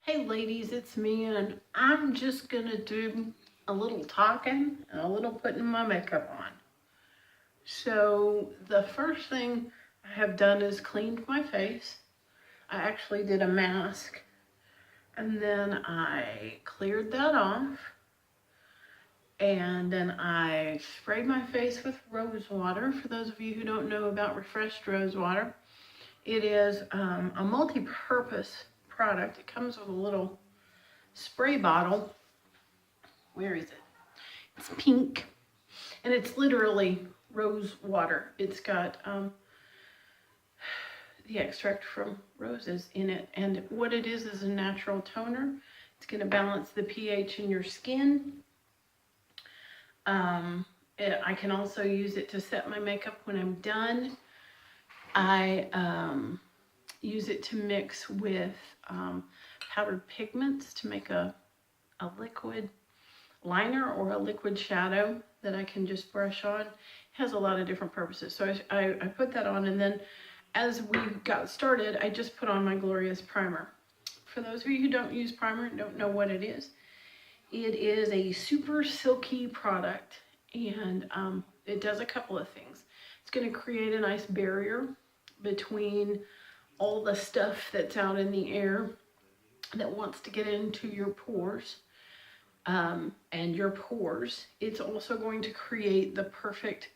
Hey ladies, it's me, and I'm just gonna do a little talking and a little putting my makeup on. So the first thing I have done is cleaned my face. I actually did a mask, and then I cleared that off, and then I sprayed my face with rose water. For those of you who don't know about refreshed rose water, it is a multi-purpose product. It comes with a little spray bottle. Where is it? It's pink, and it's literally rose water. It's got the extract from roses in it, and what it is a natural toner. It's going to balance the pH in your skin. I can also use it to set my makeup when I'm done. I use it to mix with powdered pigments to make a liquid liner or a liquid shadow that I can just brush on. It has a lot of different purposes. So I put that on, and then as we got started, I just put on my Glorious Primer. For those of you who don't use primer and don't know what it is a super silky product, and it does a couple of things. It's going to create a nice barrier between all the stuff that's out in the air that wants to get into your pores. And your pores. It's also going to create the perfect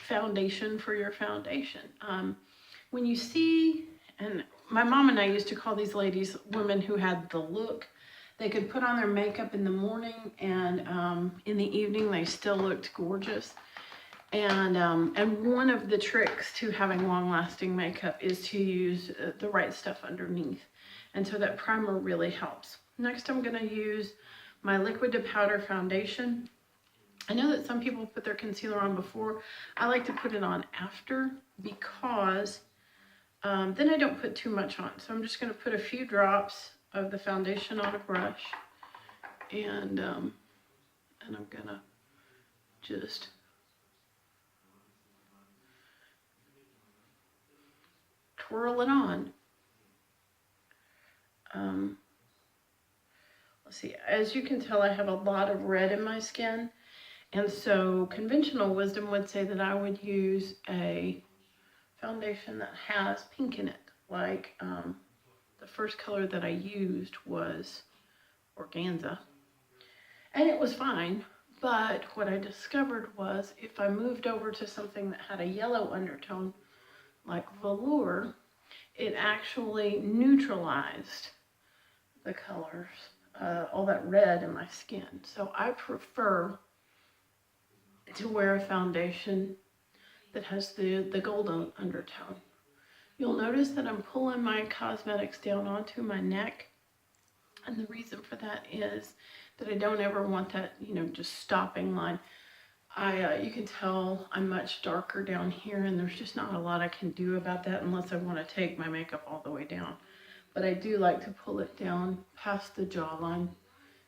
foundation for your foundation. When you see, and my mom and I used to call these ladies women who had the look. They could put on their makeup in the morning, and in the evening they still looked gorgeous. And one of the tricks to having long-lasting makeup is to use the right stuff underneath. And so that primer really helps. Next, I'm going to use my liquid to powder foundation. I know that some people put their concealer on before. I like to put it on after, because then I don't put too much on. So I'm just going to put a few drops of the foundation on a brush, and I'm gonna just twirl it on. Let's see, as you can tell, I have a lot of red in my skin, and so conventional wisdom would say that I would use a foundation that has pink in it. Like the first color that I used was Organza, and it was fine. But what I discovered was if I moved over to something that had a yellow undertone, like velour, it actually neutralized the colors, all that red in my skin. So I prefer to wear a foundation that has the golden undertone. You'll notice that I'm pulling my cosmetics down onto my neck, and the reason for that is that I don't ever want that, just stopping line. You can tell I'm much darker down here, and there's just not a lot I can do about that unless I want to take my makeup all the way down. But I do like to pull it down past the jawline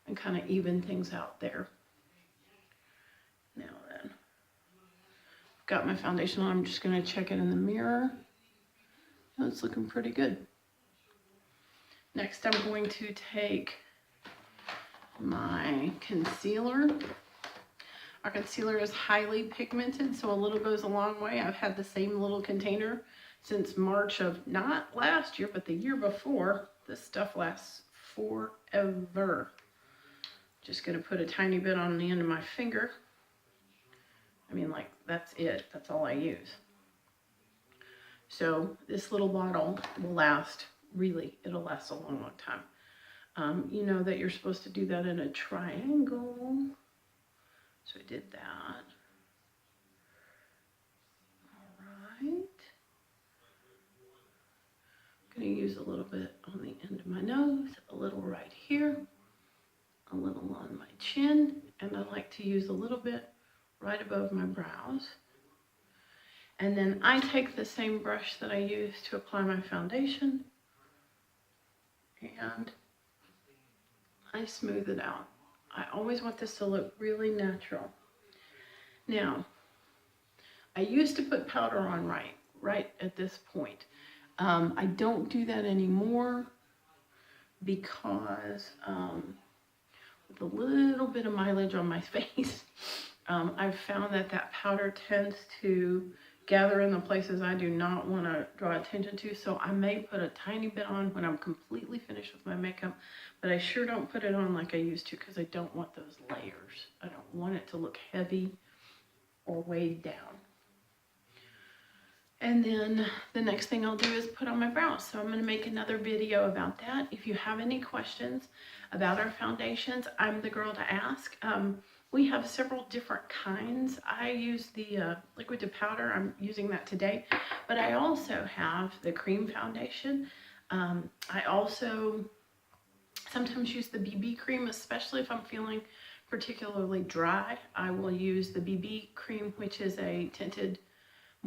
and kind of even things out there. Now then, I've got my foundation on. I'm just going to check it in the mirror. Oh, it's looking pretty good. Next, I'm going to take my concealer. Our concealer is highly pigmented, so a little goes a long way. I've had the same little container since March of not last year, but the year before. This stuff lasts forever. Just gonna put a tiny bit on the end of my finger. I mean, like, that's it. That's all I use. So this little bottle will last, it'll last a long, long time. You know that you're supposed to do that in a triangle. So I did that. All right. I'm going to use a little bit on the end of my nose, a little right here, a little on my chin, and I like to use a little bit right above my brows. And then I take the same brush that I use to apply my foundation, and I smooth it out. I always want this to look really natural. Now, I used to put powder on right at this point. I don't do that anymore. because with a little bit of mileage on my face, I've found that that powder tends to gather in the places I do not want to draw attention to. So I may put a tiny bit on when I'm completely finished with my makeup, but I sure don't put it on like I used to because I don't want those layers. I don't want it to look heavy or weighed down. And then the next thing I'll do is put on my brows. So I'm going to make another video about that. If you have any questions about our foundations, I'm the girl to ask. We have several different kinds. I use the liquid to powder. I'm using that today. But I also have the cream foundation. I also sometimes use the BB cream, especially if I'm feeling particularly dry. I will use the BB cream, which is a tinted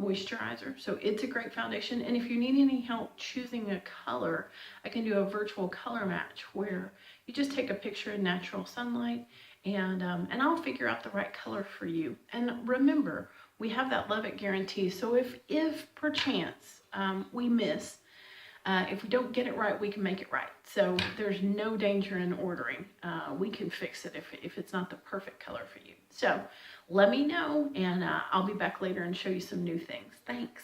moisturizer. So it's a great foundation. And if you need any help choosing a color, I can do a virtual color match where you just take a picture in natural sunlight and I'll figure out the right color for you. And remember, we have that love it guarantee. So if perchance we miss, if we don't get it right, we can make it right. So there's no danger in ordering. We can fix it if it's not the perfect color for you. So let me know, and I'll be back later and show you some new things. Thanks.